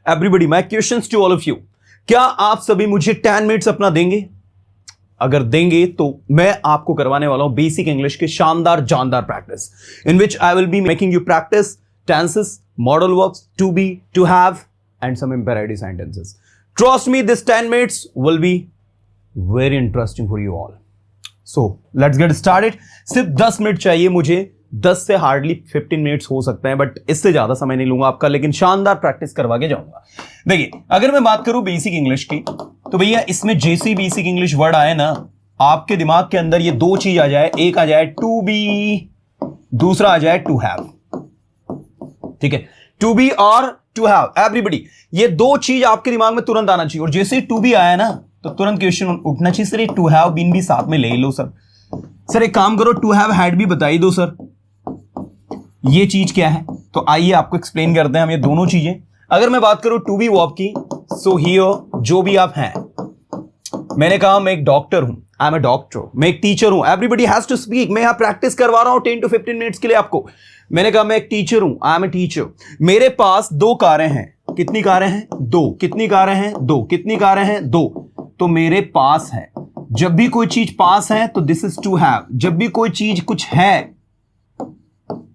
Everybody, my questions to all of you, क्या आप सभी मुझे 10 मिनट्स अपना देंगे? अगर देंगे तो मैं आपको करवाने वाला हूं बेसिक इंग्लिश के शानदार जानदार practice, in which I will be making you practice tenses, modal verbs, to be, to have and some imperative sentences. Trust me, this 10 minutes will be very interesting for you all. So let's get started. सिर्फ 10 minute चाहिए मुझे, 10 से hardly 15 minutes हो सकते हैं, but इससे ज्यादा समय नहीं लूंगा आपका, लेकिन शानदार प्रैक्टिस करवा के जाऊंगा. देखिए, अगर मैं बात करूं बेसिक इंग्लिश की, तो भैया इसमें जैसे बेसिक इंग्लिश वर्ड आए ना, आपके दिमाग के अंदर ये दो चीज आ जाए. एक आ जाए टू बी, दूसरा आ जाए टू हैव. ठीक है, टू बी और टू हैव. एवरीबडी, ये दो चीज आपके दिमाग में तुरंत आना चाहिए. और जैसे टू बी आया ना, तो तुरंत क्वेश्चन उठना चाहिए, सर ये टू हैव बीन भी साथ में ले लो सर. सर एक काम करो, टू हैव हैड भी बताई दो सर. ये चीज क्या है? तो आइए आपको एक्सप्लेन करते हैं हम ये दोनों चीजें. अगर मैं बात करूं टू बी वर्ब की, सो हियर जो भी आप हैं, मैंने कहा मैं एक डॉक्टर हूं, आई एम अ डॉक्टर. मैं एक टीचर हूं. Everybody has to speak. मैं यहां प्रैक्टिस करवा रहा हूं 10 to 15 मिनट्स के लिए आपको. मैंने कहा मैं एक टीचर हूं, आई एम अ टीचर. मेरे पास दो कारें हैं. कितनी कारें हैं? दो. कितनी कारें हैं? दो. कितनी कारें हैं? दो. तो मेरे पास है. जब भी कोई चीज पास है तो दिस इज टू हैव. जब भी कोई चीज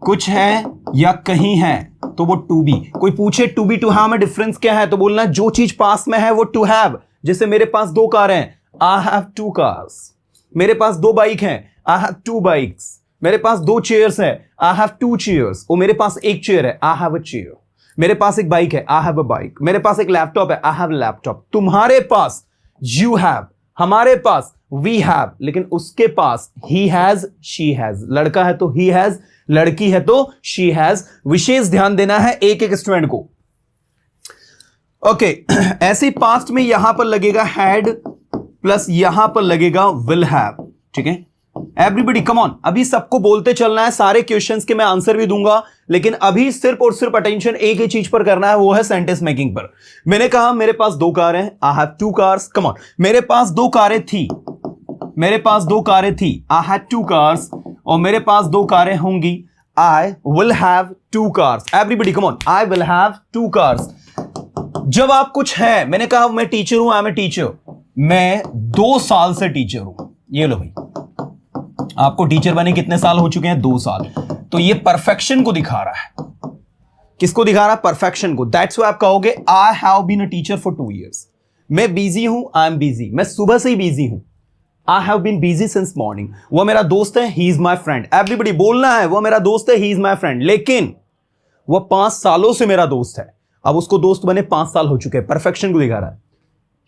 कुछ है या कहीं है तो वो टू बी. कोई पूछे टू बी टू हैव में डिफरेंस क्या है, तो बोलना जो चीज पास में है वो टू हैव. जैसे मेरे पास दो कारें हैं, आई हैव टू कार्स. मेरे पास दो बाइक हैं, आई हैव टू बाइक्स. मेरे पास दो चेयर्स है, आई हैव टू चेयर्स. और मेरे पास एक चेयर है, आई हैव अ चेयर. मेरे पास एक बाइक है, आई हैव अ बाइक. मेरे पास एक लैपटॉप है, आई हैव अ लैपटॉप. तुम्हारे पास यू हैव, हमारे पास वी हैव, लेकिन उसके पास ही हैज, शी हैज. लड़का है तो ही हैज, लड़की है तो शी हैज. विशेष ध्यान देना है एक एक स्टूडेंट को. ओके, ऐसे पास्ट में यहां पर लगेगा हैड प्लस यहां पर लगेगा विल हैव. ठीक है, एवरीबडी कम ऑन. अभी सबको बोलते चलना है, सारे क्वेश्चंस के मैं आंसर भी दूंगा, लेकिन अभी सिर्फ और सिर्फ अटेंशन एक ही चीज पर करना है, वो है सेंटेंस मेकिंग पर. मैंने कहा मेरे पास दो कारें हैं, I have two cars. Come on. मेरे पास दो कारें थी, मेरे पास दो कारें थी, आई हैड टू कार्स. और मेरे पास दो कारें होंगी, I will have two cars. Everybody come on, I will have two cars. जब आप कुछ है, मैंने कहा मैं टीचर हूं, आई एम ए टीचर. मैं 2 साल से टीचर हूं. ये लो भाई, आपको टीचर बने कितने साल हो चुके हैं? 2 साल. तो ये परफेक्शन को दिखा रहा है. किसको दिखा रहा है? परफेक्शन को. दैट्स व्हाई आप कहोगे I have been a teacher for 2 years. मैं बिजी हूं, आई एम बिजी. मैं सुबह से ही बिजी हूं, I have been busy since morning. वो मेरा दोस्त है, he is my friend. Everybody बोलना है, वो मेरा दोस्त है, ही इज माई फ्रेंड. लेकिन वो 5 सालों से मेरा दोस्त है. अब उसको दोस्त बने 5 साल हो चुके हैं. परफेक्शन को दिखा रहा है.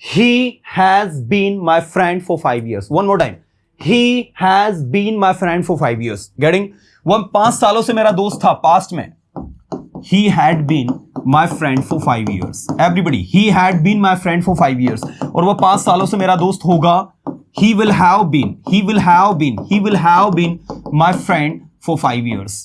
He has been my friend for 5 years. One more time, he has been my friend for 5 years. Getting? वो 5 सालों से मेरा दोस्त था पास्ट में. He had been my friend for 5 years. Everybody, he had been my friend for 5 years. और वो 5 सालों से मेरा दोस्त होगा. He will have been, he will have been, he will have been my friend for 5 years.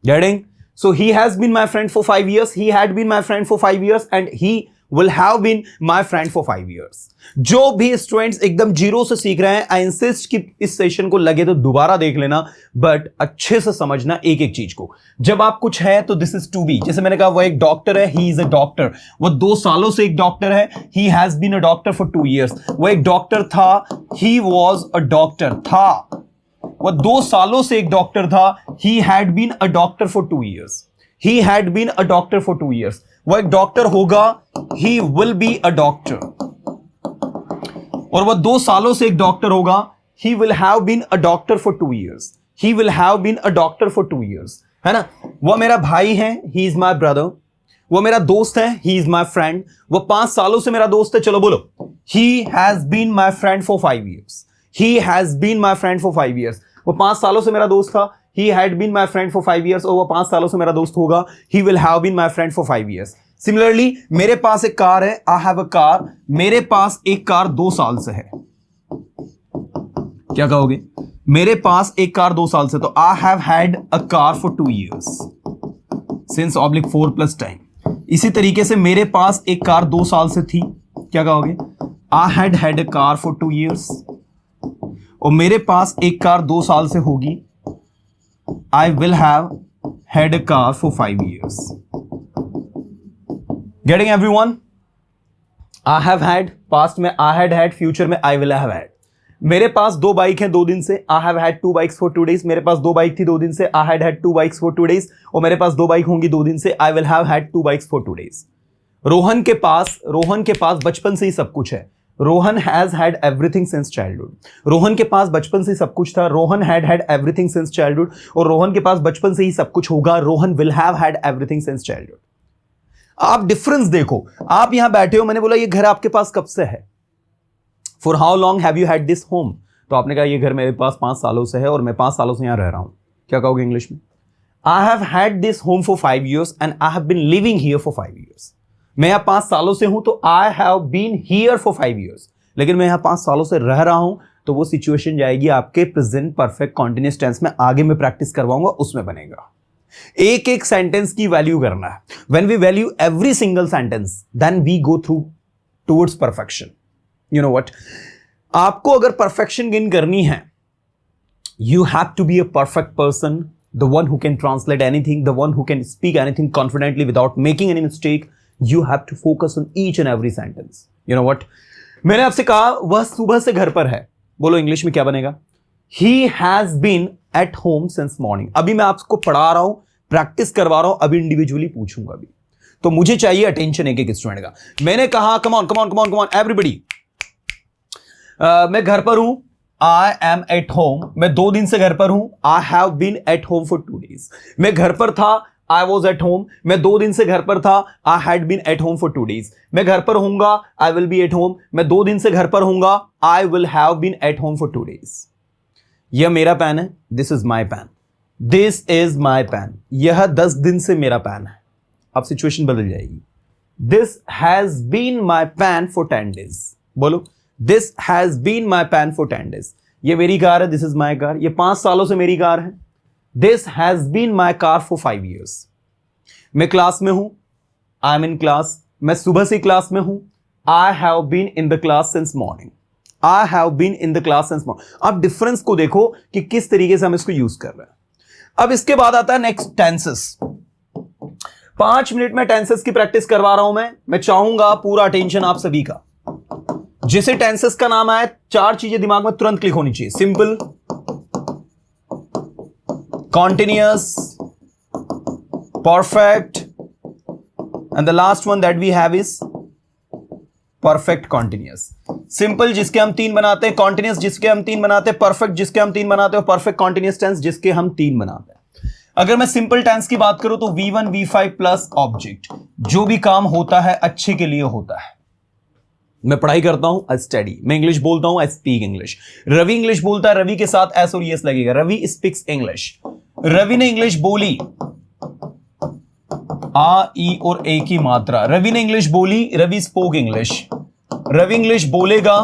Getting? So he has been my friend for 5 years, he had been my friend for 5 years, and he will have been my friend for 5 years. जो भी students एकदम zero से सीख रहे हैं, I insist कि इस session को लगे तो दोबारा देख लेना, बट अच्छे से समझना एक एक चीज को. जब आप कुछ है तो दिस इज टू बी. जैसे मैंने कहा वो एक डॉक्टर है, ही इज अ डॉक्टर. वो 2 सालों से एक डॉक्टर है, he has been a doctor for 2 years. वो एक डॉक्टर था, ही वॉज अ डॉक्टर था. वो 2 सालों से एक डॉक्टर था, he had been a doctor for 2 years. He had been a doctor for 2 years. वो एक डॉक्टर होगा, he will be a doctor. और वो 2 सालों से एक डॉक्टर होगा, he will have been a doctor for 2 years. He will have been a doctor for 2 years. है ना? वो मेरा भाई है, ही इज माई ब्रदर. वो मेरा दोस्त है, ही इज माई फ्रेंड. वो 5 सालों से मेरा दोस्त है. चलो बोलो, he has been my friend for 5 years. He has been my friend for 5 years. वो 5 सालों से मेरा दोस्त था, he had been my friend for 5 years. और वो 5 सालों से मेरा दोस्त होगा, he will have been my friend for 5 years. Similarly, मेरे पास एक कार है, I have a car. मेरे पास एक कार 2 साल से है. क्या कहोगे? मेरे पास एक कार 2 साल से, तो I have had a car for 2 years since /4 plus time. इसी तरीके से मेरे पास एक कार 2 साल से थी. क्या कहोगे? I had a car for 2 years. और मेरे पास एक कार 2 साल से होगी, I will have had a car for 5 years. Getting everyone? I have had, past में आई हैड हैड, फ्यूचर में आई विल हैव हैड। मेरे पास 2 बाइक हैं 2 दिन से, आई have had 2 bikes for 2 days। मेरे पास 2 बाइक थी 2 दिन से, I had had 2 bikes for 2 days। और मेरे पास 2 बाइक होंगी 2 दिन से, आई will have had 2 bikes for 2 days। Rohan के पास बचपन से ही सब कुछ है। Rohan has had everything since childhood. Rohan के पास बचपन से सब कुछ था। Rohan had had everything since childhood. और रोहन के पास बचपन से ही सब कुछ होगा। Rohan will have had everything since childhood. आप डिफरेंस देखो, आप यहां बैठे हो, मैंने बोला ये घर आपके पास कब से है? For how long have you had this home? तो आपने कहा ये घर मेरे पास 5 सालों से है और मैं 5 सालों से यहां रह रहा हूं। क्या कहोगे इंग्लिश में? I have had this home for 5 years and I have been living here for 5 years। मैं यहां 5 सालों से हूं तो I have been here for 5 years। लेकिन मैं यहां 5 सालों से रह रहा हूं तो वो सिचुएशन जाएगी आपके प्रेजेंट परफेक्ट कॉन्टिन्यूअस टेंस में। आगे मैं प्रैक्टिस करवाऊंगा, उसमें बनेगा। एक एक सेंटेंस की वैल्यू करना है। When we value every single sentence then we go through towards perfection. You know what, आपको अगर परफेक्शन गेन करनी है, you have to be a perfect person, the one who can translate anything, the one who can speak anything confidently without making any mistake. You have to focus on each and every sentence. You know what, मैंने आपसे कहा वह सुबह से घर पर है। बोलो इंग्लिश में क्या बनेगा? He has been at home since morning. अभी मैं आपको पढ़ा रहा हूं, प्रैक्टिस करवा रहा हूं, अभी इंडिविजुअली पूछूंगा भी। तो मुझे चाहिए अटेंशन एक एक स्टूडेंट का। मैंने कहा come on come on come on come on everybody, मैं घर पर हूं, आई एम एट होम। मैं 2 दिन से घर पर हूं, I have been at home for 2 days। मैं घर पर था, आई वॉज एट होम। मैं 2 दिन से घर पर था, I had been at home for 2 days। मैं घर पर हूंगा, I will be at home. मैं 2 दिन से घर पर हूंगा, I will have been at home for 2 days। यह मेरा पेन है, this is my pen, this is my pen. यह 10 दिन से मेरा पेन है। अब सिचुएशन बदल जाएगी। This has been my pain for 10 days। बोलो, this has been my pain for 10 days। ये मेरी कार है, दिस इज माई कार। ये 5 सालों से मेरी कार है। This has been my car for 5 years। मैं क्लास में हूं, आई एम इन क्लास। मैं सुबह से क्लास में हूं, I have been in the class since morning. I have been in the class since morning. अब डिफरेंस को देखो कि किस तरीके से हम इसको यूज कर रहे हैं। अब इसके बाद आता है नेक्स्ट, टेंसेस। 5 मिनट में टेंसेस की प्रैक्टिस करवा रहा हूं मैं चाहूंगा पूरा अटेंशन आप सभी का। जिसे टेंसेस का नाम आए, 4 चीजें दिमाग में तुरंत क्लिक होनी चाहिए। Simple, continuous, perfect, and the last one that we have is perfect continuous। Simple जिसके हम 3 बनाते हैं, continuous जिसके हम 3 बनाते हैं, perfect जिसके हम 3 बनाते हैं, और perfect continuous tense जिसके हम 3 बनाते हैं। अगर मैं सिंपल टेंस की बात करूं तो V1 V5 प्लस ऑब्जेक्ट। जो भी काम होता है अच्छे के लिए होता है। मैं पढ़ाई करता हूं, आई स्टडी। मैं इंग्लिश बोलता हूं, I speak English. Ravi English बोलता है, रवि के साथ एस और एस लगेगा, रवि स्पीक्स इंग्लिश। रवि ने इंग्लिश बोली, आ ई और ए की मात्रा। रवि ने इंग्लिश बोली, Ravi spoke English. Ravi English बोलेगा,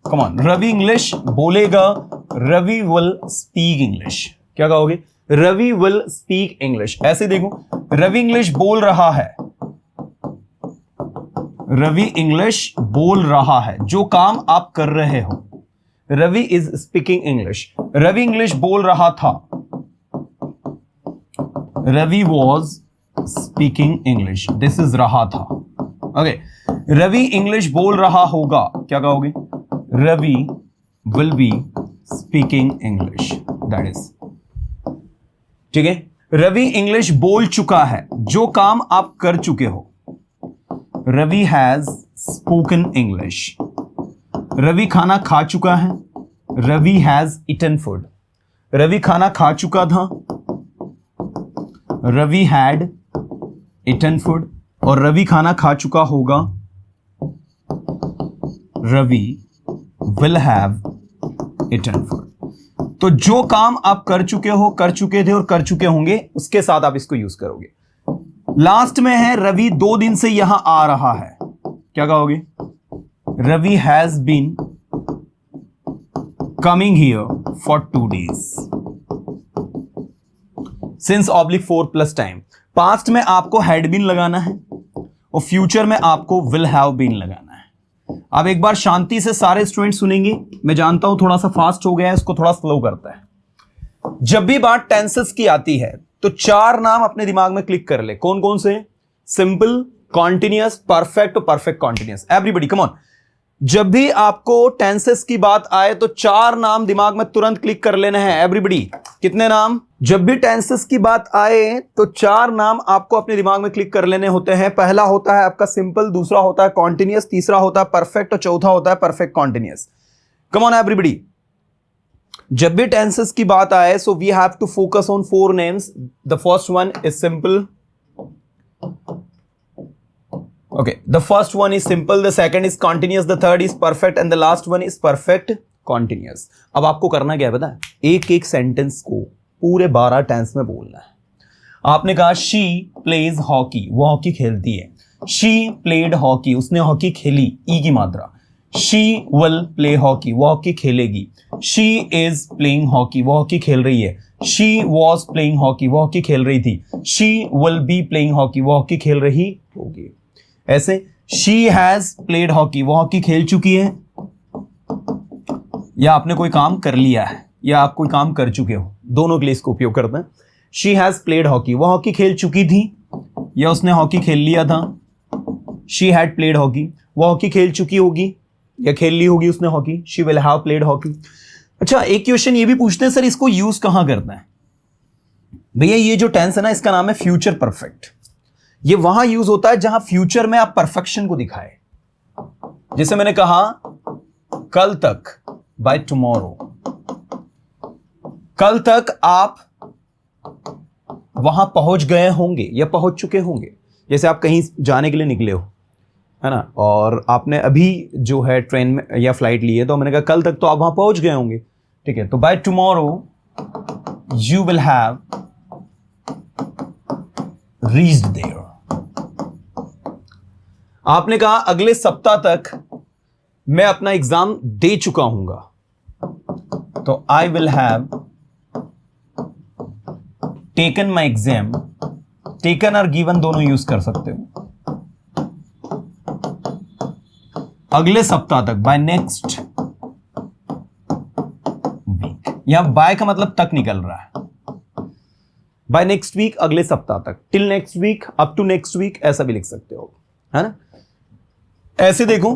कम ऑन, रवि इंग्लिश बोलेगा, रवि विल स्पीक इंग्लिश। क्या कहोगे? Ravi will speak English. ऐसे देखो, रवि इंग्लिश बोल रहा है, रवि इंग्लिश बोल रहा है। जो काम आप कर रहे हो, Ravi is speaking English. Ravi English बोल रहा था, Ravi was speaking English. This is रहा था। ओके, रवि इंग्लिश बोल रहा होगा। क्या कहोगे? Ravi will be speaking English. That is ठीक है। रवि इंग्लिश बोल चुका है। जो काम आप कर चुके हो, Ravi has spoken English. Ravi खाना खा चुका है, Ravi has eaten food. Ravi खाना खा चुका था, रवि हैड ईटन फूड। और रवि खाना खा चुका होगा, Ravi will have eaten food. तो जो काम आप कर चुके हो, कर चुके थे और कर चुके होंगे, उसके साथ आप इसको यूज करोगे। लास्ट में है, रवि 2 दिन से यहां आ रहा है। क्या कहोगे? Ravi has been coming here for 2 days since (4 plus time. Past में आपको हैड बीन लगाना है और फ्यूचर में आपको विल हैव बीन लगाना है। अब एक बार शांति से सारे स्टूडेंट सुनेंगे। मैं जानता हूं थोड़ा सा फास्ट हो गया है, इसको थोड़ा स्लो करता है। जब भी बात टेंसेस की आती है तो 4 नाम अपने दिमाग में क्लिक कर ले। कौन कौन से? सिंपल, कॉन्टिन्यूअस, परफेक्ट और perfect continuous. Everybody come on. जब भी आपको टेंसेस की बात आए तो 4 नाम दिमाग में तुरंत क्लिक कर लेने हैं। एवरीबडी कितने नाम? जब भी टेंसेस की बात आए तो 4 नाम आपको अपने दिमाग में क्लिक कर लेने होते हैं। पहला होता है आपका सिंपल, दूसरा होता है कॉन्टिन्यूअस, तीसरा होता है परफेक्ट और चौथा होता है perfect continuous. Come on everybody. जब भी टेंसेस की बात आए so we have to focus on 4 names. The first one is simple, okay, the first one is simple, the second is continuous, the third is perfect and the last one is perfect continuous। अब आपको करना क्या है पता है? एक एक sentence को पूरे 12 टेंस में बोलना है। आपने कहा शी प्लेज हॉकी, वो हॉकी खेलती है। शी प्लेड हॉकी, उसने हॉकी खेली, ई की मात्रा। शी विल प्ले हॉकी, वो हॉकी खेलेगी। शी इज प्लेइंग हॉकी, वो हॉकी खेल रही है। शी वॉज प्लेइंग हॉकी, वो हॉकी खेल रही थी। She will be playing hockey, वो हॉकी खेल रही होगी। ऐसे शी हैज प्लेड हॉकी, वो हॉकी खेल चुकी है, या आपने कोई काम कर लिया है, या आप कोई काम कर चुके हो, दोनों के लिए इसको उपयोग करते हैं। शी हैज प्लेड हॉकी, वो हॉकी खेल चुकी थी, या उसने हॉकी खेल लिया था। शी हैड प्लेड हॉकी, वो हॉकी खेल चुकी होगी या खेल ली होगी उसने hockey. She will have played hockey. अच्छा, एक क्वेश्चन ये भी पूछते हैं सर इसको यूज कहां करना है? भैया ये जो टेंस है ना, इसका नाम है फ्यूचर परफेक्ट। ये वहां यूज होता है जहां फ्यूचर में आप परफेक्शन को दिखाए। जैसे मैंने कहा कल तक, बाय टुमारो, कल तक आप वहां पहुंच गए होंगे या पहुंच चुके होंगे। जैसे आप कहीं जाने के लिए निकले हो, है ना, और आपने अभी जो है ट्रेन में या फ्लाइट ली है, तो मैंने कहा कल तक तो आप वहां पहुंच गए होंगे। ठीक है, तो by tomorrow you will have reached there. आपने कहा अगले सप्ताह तक मैं अपना एग्जाम दे चुका हूंगा, तो आई will have taken my exam. Taken और गिवन दोनों यूज कर सकते हो। अगले सप्ताह तक, बाय नेक्स्ट वीक, यहां बाय का मतलब तक निकल रहा है। बाय नेक्स्ट वीक, अगले सप्ताह तक, till next week, up to next week, ऐसा भी लिख सकते हो, है ना। ऐसे देखो,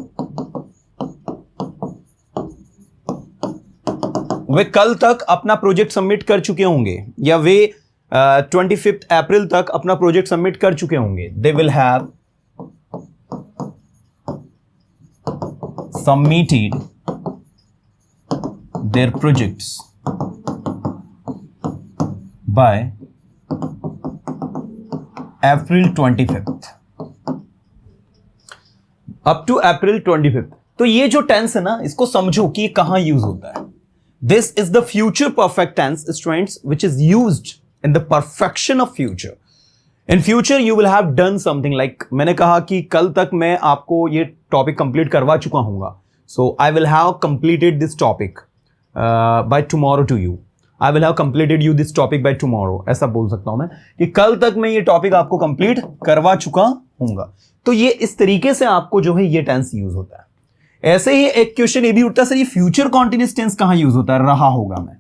वे कल तक अपना प्रोजेक्ट सबमिट कर चुके होंगे, या वे 25 अप्रैल तक अपना प्रोजेक्ट सबमिट कर चुके होंगे। They will have submitted their projects by April 25, up to April 25। तो ये जो टेंस है ना, इसको समझो कि ये कहां यूज होता है। This is the future perfect tense students which is used in the perfection of future. In future you will have done something, like मैंने कहा कि कल तक मैं आपको ये टॉपिक कंप्लीट करवा चुका हूंगा। So I will have completed this topic by tomorrow to you. I will have completed you this topic by tomorrow, ऐसा बोल सकता हूं मैं कि कल तक मैं ये टॉपिक आपको कंप्लीट करवा चुका हूंगा। तो ये इस तरीके से आपको जो है ये टेंस यूज होता है। ऐसे ही एक क्वेश्चन ये भी उठता है, सर ये फ्यूचर कॉन्टिन्यूअस टेंस कहां यूज होता है? रहा होगा मैं।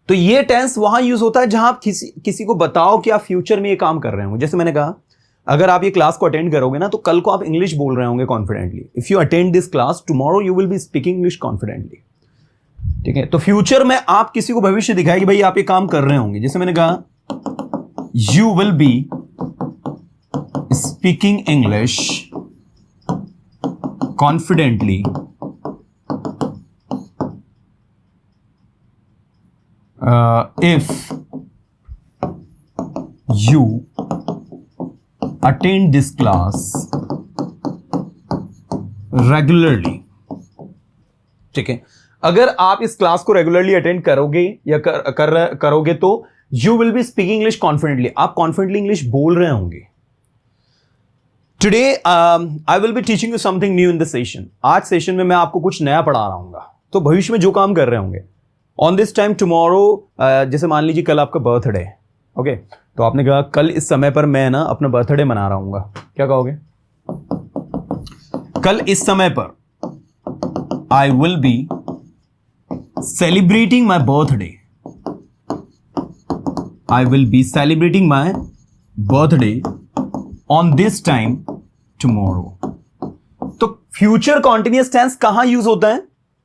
तो ये टेंस वहां यूज होता है जहां आप किसी को बताओ कि आप फ्यूचर में ये काम कर रहे होंगे। जैसे मैंने कहा, अगर आप ये क्लास को अटेंड करोगे ना, तो कल को आप इंग्लिश बोल रहे होंगे confidently. If you attend this class tomorrow you will be speaking English confidently. ठीक है, तो फ्यूचर में आप किसी को भविष्य दिखाए कि भाई आप ये काम कर रहे होंगे। जैसे मैंने कहा you will be speaking English confidently if you attend this class regularly। ठीक है, अगर आप इस क्लास को रेगुलरली अटेंड करोगे या करोगे तो you will be speaking English confidently, आप कॉन्फिडेंटली इंग्लिश बोल रहे होंगे। Today I will be teaching you something new in this session. आज सेशन में मैं आपको कुछ नया पढ़ा रहा हूंगा। तो भविष्य में जो काम कर रहे होंगे ऑन दिस टाइम टुमारो, जैसे मान लीजिए कल आपका बर्थडे है, ओके, तो आपने कहा कल इस समय पर मैं ना अपना बर्थडे मना रहा हूंगा। क्या कहोगे? कल इस समय पर आई will be celebrating my birthday. I will be celebrating my birthday on this time tomorrow. तो फ्यूचर कॉन्टिन्यूअस टेंस कहां यूज होता है?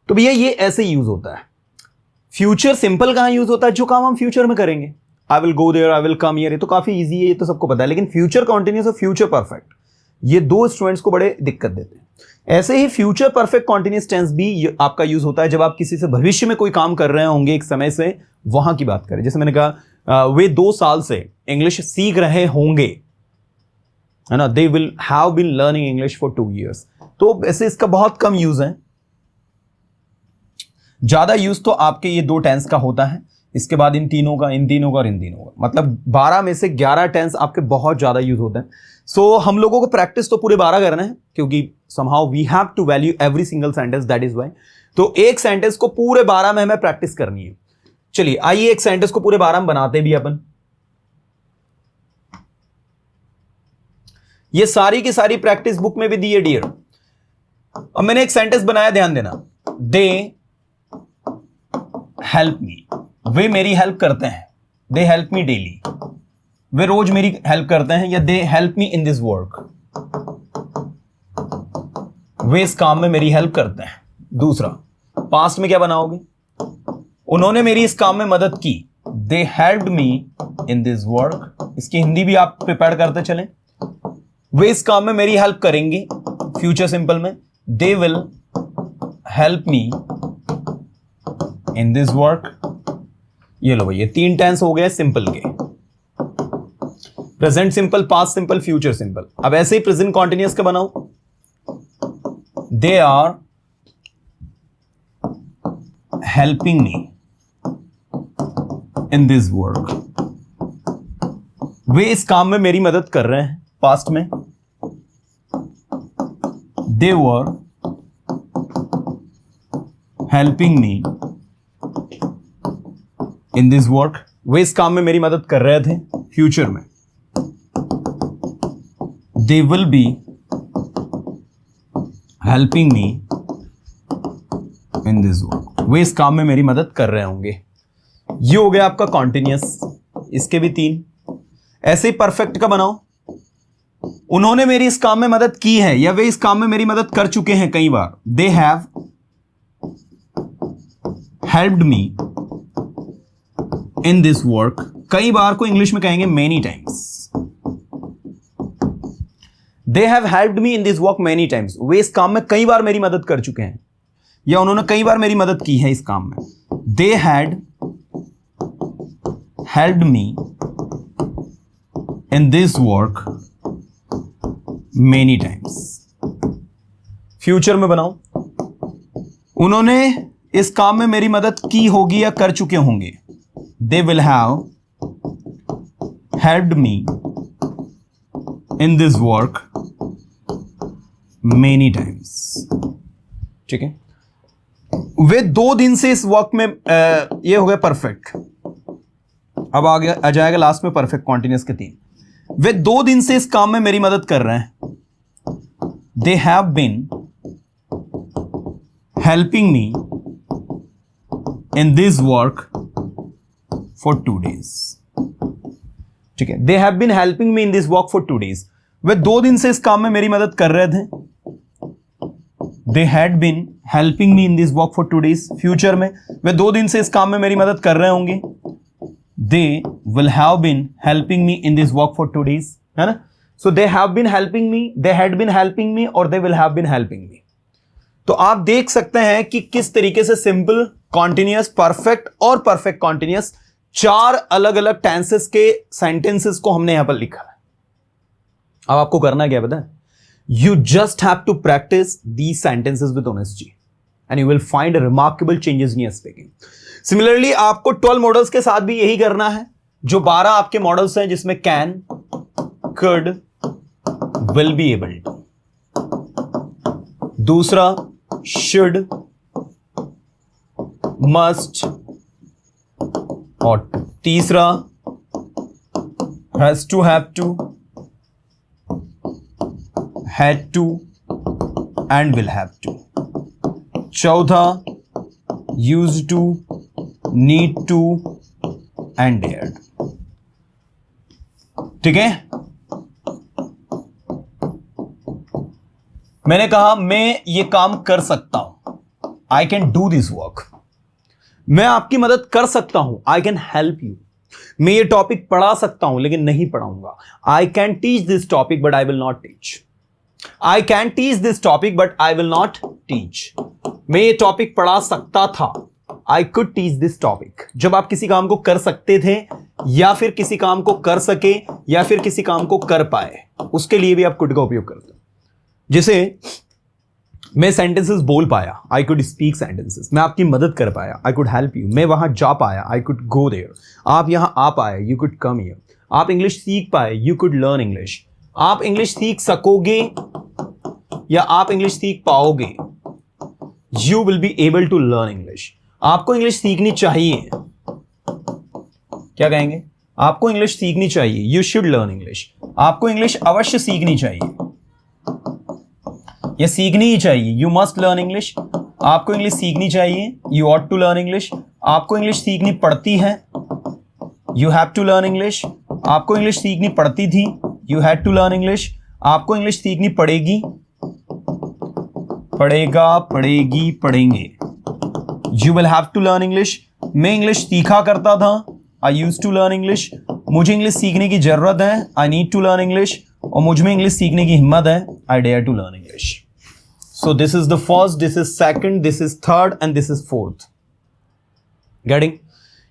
तो भैया ये ऐसे यूज होता है। फ्यूचर सिंपल कहां यूज होता है? जो काम हम फ्यूचर में करेंगे, I will go there, I will come here, ये तो काफी इजी है, ये तो सबको पता है। लेकिन फ्यूचर कॉन्टिन्यूअस और फ्यूचर परफेक्ट, ये दो स्टूडेंट्स को बड़े दिक्कत देते हैं। ऐसे ही फ्यूचर परफेक्ट कॉन्टिन्यूअस टेंस भी आपका यूज होता है जब आप किसी से भविष्य में कोई काम कर रहे होंगे एक समय से, वहां की बात करें। जैसे मैंने कहा वे 2 साल से इंग्लिश सीख रहे होंगे, है ना, they will have been learning English for 2 years। तो ऐसे इसका बहुत कम यूज है। ज्यादा यूज तो आपके ये 2 टेंस का होता है, इसके बाद इन तीनों का, इन तीनों का और इन तीनों का, मतलब 12 में से 11 टेंस आपके बहुत ज्यादा यूज होते हैं। सो हम लोगों को प्रैक्टिस तो पूरे 12 करना है, क्योंकि somehow we have to value every single sentence, that is why। तो एक सेंटेंस को पूरे 12 में हमें प्रैक्टिस करनी है। चलिए आइए एक सेंटेंस को पूरे 12 में बनाते भी अपन। ये सारी की सारी प्रैक्टिस बुक में भी दी है डियर। अब मैंने एक सेंटेंस बनाया, ध्यान देना, दे हेल्प मी, वे मेरी हेल्प करते हैं, दे हेल्प मी डेली, वे रोज मेरी हेल्प करते हैं, या they help me in this work, वे इस काम में मेरी हेल्प करते हैं। दूसरा, पास्ट में क्या बनाओगे? उन्होंने मेरी इस काम में मदद की, दे helped me in this work. इसकी हिंदी भी आप प्रिपेयर करते चलें। वे इस काम में मेरी हेल्प करेंगे, फ्यूचर सिंपल में, they will help me in this work. ये लो भैया 3 टेंस हो गए सिंपल के, present simple, past simple, future simple. अब ऐसे ही प्रेजेंट कॉन्टिन्यूअस का बनाओ, they are helping me in this work, वे इस काम में मेरी मदद कर रहे हैं। पास्ट में, they were helping me in this work, वे इस काम में मेरी मदद कर रहे थे। फ्यूचर में, they will be helping me in this work, वे इस काम में मेरी मदद कर रहे होंगे। ये हो गया आपका कॉन्टिन्यूअस, इसके भी 3। ऐसे ही परफेक्ट का बनाओ, उन्होंने मेरी इस काम में मदद की है, या वे इस काम में मेरी मदद कर चुके हैं कई बार, they have helped me in this work. कई बार को इंग्लिश में कहेंगे many times, they have helped me in this work many times, वे इस काम में कई बार मेरी मदद कर चुके हैं, या उन्होंने कई बार मेरी मदद की है इस काम में, they had helped me in this work many times. Future में बनाओ, उन्होंने इस काम में मेरी मदद की होगी या कर चुके होंगे, they will have helped me in this work many times. ठीक है, वे 2 दिन से इस वर्क में, ये हो गया परफेक्ट। अब आ जाएगा लास्ट में परफेक्ट कॉन्टिन्यूअस के 3। वे 2 दिन से इस काम में मेरी मदद कर रहे हैं, they have been helping me in this work for 2 days। ठीक है, they have been helping me in this work for 2 days, वे 2 दिन से इस काम में मेरी मदद कर रहे थे, they had been helping me in this work for 2 days। Future में, वे 2 दिन से इस काम में मेरी मदद कर रहे होंगे, they will have been helping me in this work for 2 days, है ना। So they have been helping me, they had been helping me, और they will have been helping me. तो आप देख सकते हैं कि किस तरीके से सिंपल, कॉन्टिन्यूअस, परफेक्ट और परफेक्ट कॉन्टिन्यूअस 4 अलग अलग टेंसेस के सेंटेंसेस को हमने यहां पर लिखा है। अब आपको करना क्या पता है? You just have to practice these sentences with honesty and you will find a remarkable changes in your speaking. Similarly, आपको 12 मॉडल्स के साथ भी यही करना है। जो 12 आपके मॉडल्स हैं, जिसमें can, could, will be able to, दूसरा should, must, और तीसरा has to, have to, had to and will have to, चौथा used to, need to and dared। ठीक है, मैंने कहा मैं ये काम कर सकता हूं, I can do this work. मैं आपकी मदद कर सकता हूं, आई कैन हेल्प यू। मैं ये टॉपिक पढ़ा सकता हूं लेकिन नहीं पढ़ाऊंगा, I can teach this topic but I will not teach. I can teach this topic but I will not teach. मैं ये टॉपिक पढ़ा सकता था, I could teach this topic. जब आप किसी काम को कर सकते थे या फिर किसी काम को कर सके या फिर किसी काम को कर पाए, उसके लिए भी आप कुड का उपयोग करते हो। जैसे मैं सेंटेंसेस बोल पाया, आई कुड स्पीक सेंटेंसेस। मैं आपकी मदद कर पाया, आई कुड हेल्प यू। मैं वहां जा पाया, आई कुड गो देयर। आप यहां आ पाए, यू कुड कम हियर। आप इंग्लिश सीख पाए, यू कुड लर्न इंग्लिश। आप इंग्लिश सीख सकोगे या आप इंग्लिश सीख पाओगे, you will be able to learn English. आपको इंग्लिश सीखनी चाहिए, क्या कहेंगे? आपको इंग्लिश सीखनी चाहिए, यू शुड लर्न इंग्लिश। आपको इंग्लिश अवश्य सीखनी चाहिए, ये सीखनी ही चाहिए, यू मस्ट लर्न इंग्लिश। आपको इंग्लिश सीखनी चाहिए, you ought to learn English. आपको इंग्लिश सीखनी पड़ती है, you have to learn English. आपको इंग्लिश सीखनी पड़ती थी, you had to learn English. आपको इंग्लिश सीखनी पड़ेगी, पड़ेगा, पड़ेगी, पढ़ेंगे, you will have to learn English. मैं इंग्लिश सीखा करता था, I used to learn English. मुझे इंग्लिश सीखने की जरूरत है, I need to learn English. और मुझ में इंग्लिश सीखने की हिम्मत है, I dare to learn English. So this is the first, this is second, this is third and this is fourth. Getting?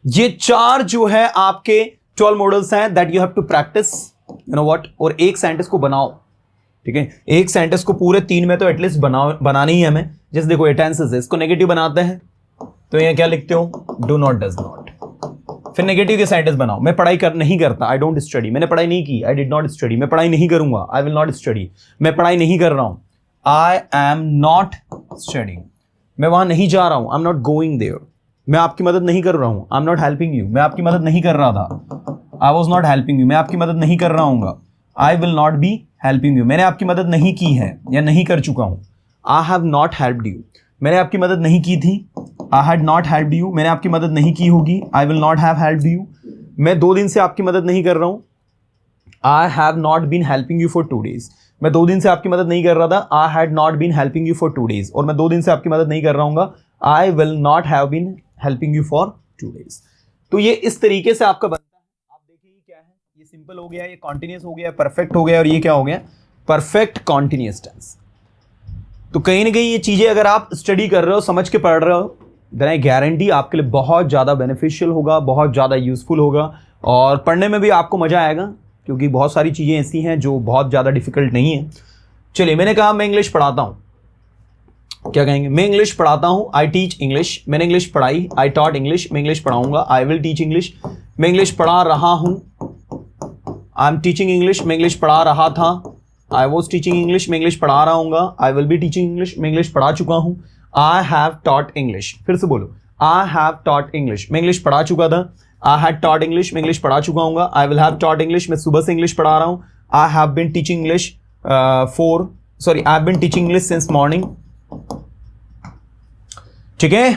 ये चार जो है आपके 12 मॉडल्स हैं that you have to practise, you know what. और एक सेंटेंस को बनाओ, ठीक है? एक सेंटेंस को पूरे 3 में तो एटलीस्ट बनानी ही है हमें। जैसे देखो, टेंसेस है, इसको नेगेटिव बनाते हैं तो यहाँ क्या लिखते हो? Do not, does not. फिर नेगेटिव के सेंटेंस बनाओ। मैं पढ़ाई नहीं करता, आई डोंट स्टडी। मैंने पढ़ाई नहीं की, आई डिड नॉट स्टडी। मैं पढ़ाई नहीं करूंगा, आई विल नॉट स्टडी। मैं पढ़ाई नहीं कर रहा हूं, आई एम नॉट स्टडिंग। मैं वहां नहीं जा रहा हूं, I am not going there. मैं आपकी मदद नहीं कर रहा हूं, I am not helping you. मैं आपकी मदद नहीं कर रहा था, I was not helping you. मैं आपकी मदद नहीं कर रहा हूँ, I will not be helping you. मैंने आपकी मदद नहीं की है या नहीं कर चुका हूं, I have not helped you. मैंने आपकी मदद नहीं की थी, आई हैड नॉट हेल्प्ड यू। मैंने आपकी मदद नहीं की होगी, आई will not have helped you. मैं 2 दिन से आपकी मदद नहीं कर रहा हूं, I have not been helping you for 2 days। मैं 2 दिन से आपकी मदद नहीं कर रहा था, I had not been helping you for 2 days। और मैं 2 दिन से आपकी मदद नहीं कर रहा हूँ, I will not have been helping you for 2 days। तो ये इस तरीके से आपका बनता है। आप देखिए क्या है, ये सिंपल हो गया, ये कॉन्टिन्यूस हो गया, परफेक्ट हो गया, और ये क्या हो गया? Perfect continuous tense. तो कहीं ना कहीं ये चीजें अगर आप स्टडी कर रहे हो, समझ के पढ़ रहे हो, देन आई गारंटी आपके लिए बहुत ज़्यादा बेनिफिशियल होगा, बहुत ज़्यादा यूजफुल होगा, और पढ़ने में भी आपको मज़ा आएगा, क्योंकि बहुत सारी चीज़ें ऐसी हैं जो बहुत ज़्यादा डिफिकल्ट नहीं है। चलिए, मैंने कहा मैं इंग्लिश पढ़ाता हूँ, क्या कहेंगे? मैं इंग्लिश पढ़ाता हूँ, आई टीच इंग्लिश। मैंने इंग्लिश पढ़ाई, आई टॉट इंग्लिश। मैं इंग्लिश पढ़ाऊंगा, आई विल टीच इंग्लिश। मैं इंग्लिश पढ़ा रहा हूँ, आई एम टीचिंग इंग्लिश। मैं इंग्लिश पढ़ा रहा था, आई वॉज टीचिंग इंग्लिश। मैं इंग्लिश पढ़ा रहा हूँ, I will be teaching English. मैं इंग्लिश पढ़ा चुका हूँ, आई हैव टॉट इंग्लिश। फिर से बोलो, आई हैव टॉट इंग्लिश। मैं इंग्लिश पढ़ा चुका था, आई हैड टॉट इंग्लिश। मैं इंग्लिश पढ़ा चुका हूँ, I will have taught English. मैं सुबह से इंग्लिश पढ़ा रहा हूँ, I have been teaching English I have been teaching English since morning. ठीक है?